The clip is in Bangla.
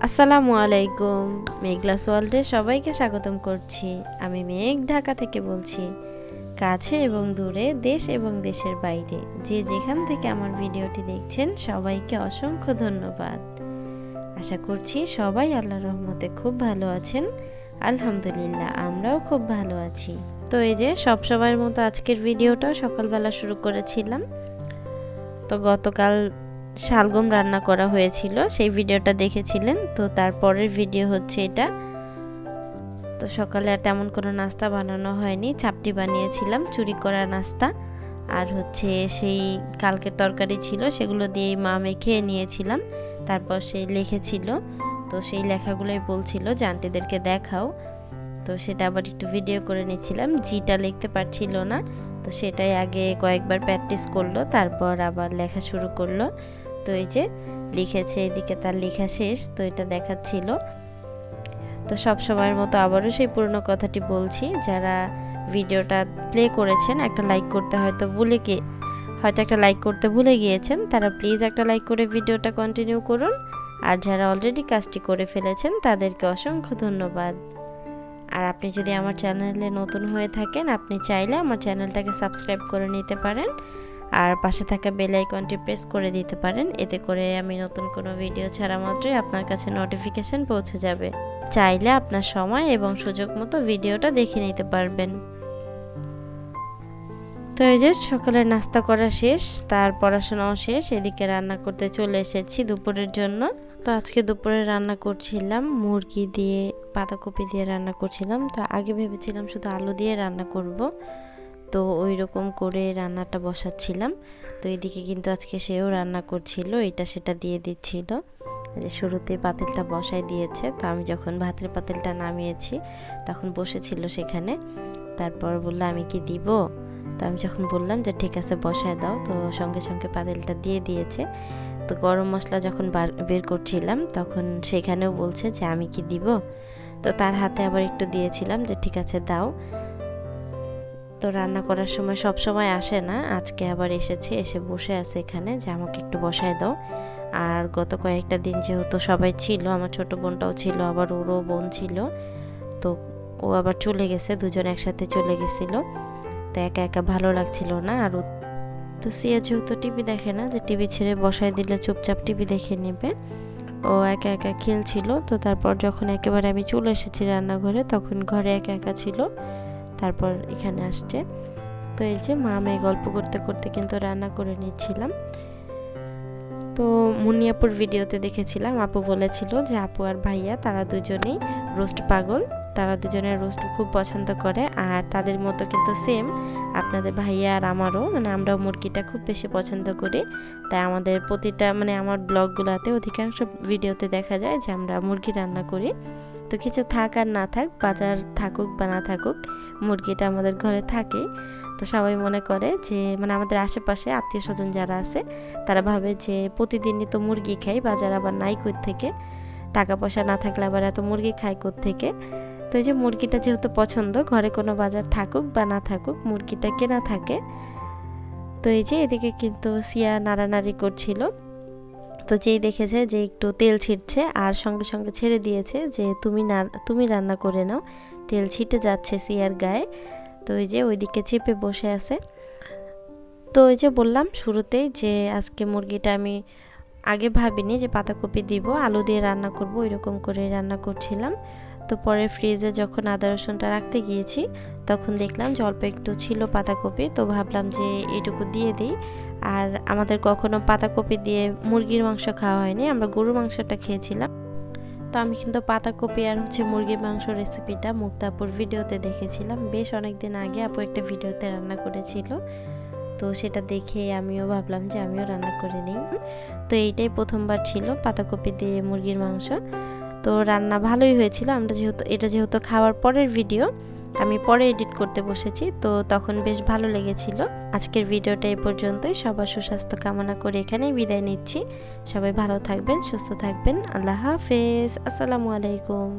আসসালামু আলাইকুম। মেঘলাস ওয়ার্ল্ডে সবাইকে স্বাগতম করছি। আমি মেঘ, ঢাকা থেকে বলছি। কাছে এবং দূরে, দেশ এবং দেশের বাইরে যে যেখান থেকে আমার ভিডিওটি দেখছেন সবাইকে অসংখ্য ধন্যবাদ। আশা করছি সবাই আল্লাহর রহমতে খুব ভালো আছেন। আলহামদুলিল্লাহ, আমরাও খুব ভালো আছি। তো এই যে সবসময়ের মতো আজকের ভিডিওটাও সকালবেলা শুরু করেছিলাম। তো গতকাল শালগম রান্না করা হয়েছিল, সেই ভিডিওটা দেখেছিলেন। তো তারপরের ভিডিও হচ্ছে এটা। তো সকালে আর তেমন কোনো নাস্তা বানানো হয়নি, চাপটি বানিয়েছিলাম, চুরি করা নাস্তা। আর হচ্ছে সেই কালকের তরকারি ছিল, সেগুলো দিয়ে মা মেখে নিয়েছিলাম। তারপর সেই লিখেছিল, তো সেই লেখাগুলোই বলছিল যে আন্টিদেরকে দেখাও। তো সেটা আবার একটু ভিডিও করে নিচ্ছিলাম। জিটা লিখতে পারছিল না, তো সেটাই আগে কয়েকবার প্র্যাকটিস করলো, তারপর আবার লেখা শুরু করলো। তো এই যে লিখেছে, এদিকে তার লেখা শেষ, তো এটা দেখাচ্ছিল। তো সব সময়ের মতো আবারও সেই পুরনো কথাটি বলছি, যারা ভিডিওটা প্লে করেছেন একটা লাইক করতে হয়তো একটা লাইক করতে ভুলে গিয়েছেন, তারা প্লিজ একটা লাইক করে ভিডিওটা কন্টিনিউ করুন। আর যারা অলরেডি কাজটি করে ফেলেছেন তাদেরকে অসংখ্য ধন্যবাদ। আর আপনি যদি আমার চ্যানেলে নতুন হয়ে থাকেন, আপনি চাইলে আমার চ্যানেলটাকে সাবস্ক্রাইব করে নিতে পারেন আর পাশে থাকা বেল আইকনটি প্রেস করে দিতে পারেন। এতে করে আমি নতুন কোনো ভিডিও ছাড়া মাত্রই আপনার কাছে নোটিফিকেশন পৌঁছে যাবে। চাইলে আপনার সময় এবং সুযোগ মতো ভিডিওটা দেখে নিতে পারবেন। তো এই যে সকালের নাস্তা করা শেষ, তার পড়াশোনাও শেষ, এদিকে রান্না করতে চলে এসেছি দুপুরের জন্য। তো আজকে দুপুরে রান্না করছিলাম মুরগি দিয়ে, পাতাকপি দিয়ে রান্না করছিলাম। তো আগে ভেবেছিলাম শুধু আলু দিয়ে রান্না করব, তো ওই রকম করে রান্নাটা বসাচ্ছিলাম। তো এদিকে কিন্তু আজকে সেও রান্না করছিল, এটা সেটা দিয়ে দিচ্ছিল। যে শুরুতে পাতিলটা বসাই দিয়েছে, তো আমি যখন ভাতের পাতিলটা নামিয়েছি তখন বসেছিল সেখানে। তারপর বললো আমি কি দিব, তো আমি যখন বললাম যে ঠিক আছে বসায় দাও, তো সঙ্গে সঙ্গে পাতিলটা দিয়ে দিয়েছে। তো গরম মশলা যখন বের করছিলাম তখন সেখানেও বলছে যে আমি কি দিব, তো তার হাতে আবার একটু দিয়েছিলাম যে ঠিক আছে দাও। তো রান্না করার সময় সব সময় আসে না, আজকে আবার এসেছে, এসে বসে আছে এখানে যে আমাকে একটু বসায় দাও। আর গত কয়েকটা দিন যেহেতু সবাই ছিল, আমার ছোট বোনটাও ছিল, আবার ওরও বোন ছিল, তো ও আবার চলে গেছে, দুজন একসাথে চলে গেছিল। তো একা একা ভালো লাগছিল না। আর তো সিয়া যেহেতু টিভি দেখে না, যে টিভি ছেড়ে বসায় দিলে চুপচাপ টিভি দেখে নেবে, ও একা একা খেলছিল। তো তারপর যখন একেবারে আমি চলে এসেছি রান্নাঘরে, তখন ঘরে একা একা ছিল, তারপর এখানে আসছে। তো এই যে মা মেয়ে গল্প করতে করতে কিন্তু রান্না করে নিচ্ছিলাম। তো মুন্নিয়াপুর ভিডিওতে দেখেছিলাম, আপু বলেছিল যে আপু আর ভাইয়া তারা দুজনেই রোস্ট পাগল, তারা দুজনে রোস্ট খুব পছন্দ করে। আর তাদের মতো কিন্তু সেম আপনাদের ভাইয়া আর আমারও, মানে আমরাও মুরগিটা খুব বেশি পছন্দ করি। তাই আমাদের প্রতিটা, মানে আমার ব্লগগুলোতে অধিকাংশ ভিডিওতে দেখা যায় যে আমরা মুরগি রান্না করি। তো কিছু থাক আর না থাক, বাজার থাকুক বা না থাকুক, মুরগিটা আমাদের ঘরে থাকে। তো সবাই মনে করে যে, মানে আমাদের আশেপাশে আত্মীয় স্বজন যারা আছে তারা ভাবে যে প্রতিদিনই তো মুরগি খাই, বাজার আবার নাই কই থেকে, টাকা পয়সা না থাকলে আবার এত মুরগি খাই থেকে। তো এই যে মুরগিটা যেহেতু পছন্দ, ঘরে কোনো বাজার থাকুক বা না থাকুক মুরগিটা কেনা থাকে। তো এই যে এদিকে কিন্তু সিয়া নাড়ানাড়ি করছিল, তো যেই দেখেছে যে একটু তেল ছিটছে আর সঙ্গে সঙ্গে ছেড়ে দিয়েছে যে তুমি রান্না করে নাও, তেল ছিটে যাচ্ছে সিয়ার গায়ে। তো ওই যে ওইদিকে চেপে বসে আছে। তো ওই যে বললাম শুরুতেই যে আজকে মুরগিটা আমি আগে ভাবিনি যে পাতাকপি দিব, আলু দিয়ে রান্না করব, এরকম করে রান্না করছিলাম। তো পরে ফ্রিজে যখন আদা রসুনটা রাখতে গিয়েছি তখন দেখলাম যে অল্প একটু ছিল পাতাকপি, তো ভাবলাম যে এইটুকু দিয়ে দিই। আর আমাদের কখনো পাতাকপি দিয়ে মুরগির মাংস খাওয়া হয়নি, আমরা গরুর মাংসটা খেয়েছিলাম। তো আমি কিন্তু পাতাকপি আর হচ্ছে মুরগির মাংস রেসিপিটা মুক্তাপুর ভিডিওতে দেখেছিলাম, বেশ অনেক দিন আগে আপু একটা ভিডিওতে রান্না করেছিল। তো সেটা দেখে আমিও ভাবলাম যে আমিও রান্না করে নিই। তো এইটাই প্রথমবার ছিল পাতাকপি দিয়ে মুরগির মাংস। তো রান্না ভালোই হয়েছিল। এটা যেহেতু খাওয়ার পরের ভিডিও, আমি পরে এডিট করতে বসেছি, তো তখন বেশ ভালো লেগেছিল। আজকের ভিডিওটা এই পর্যন্তই। সবার সুস্বাস্থ্য কামনা করে এখানেই বিদায় নিচ্ছি। সবাই ভালো থাকবেন, সুস্থ থাকবেন। আল্লাহ হাফেজ। আসসালামু আলাইকুম।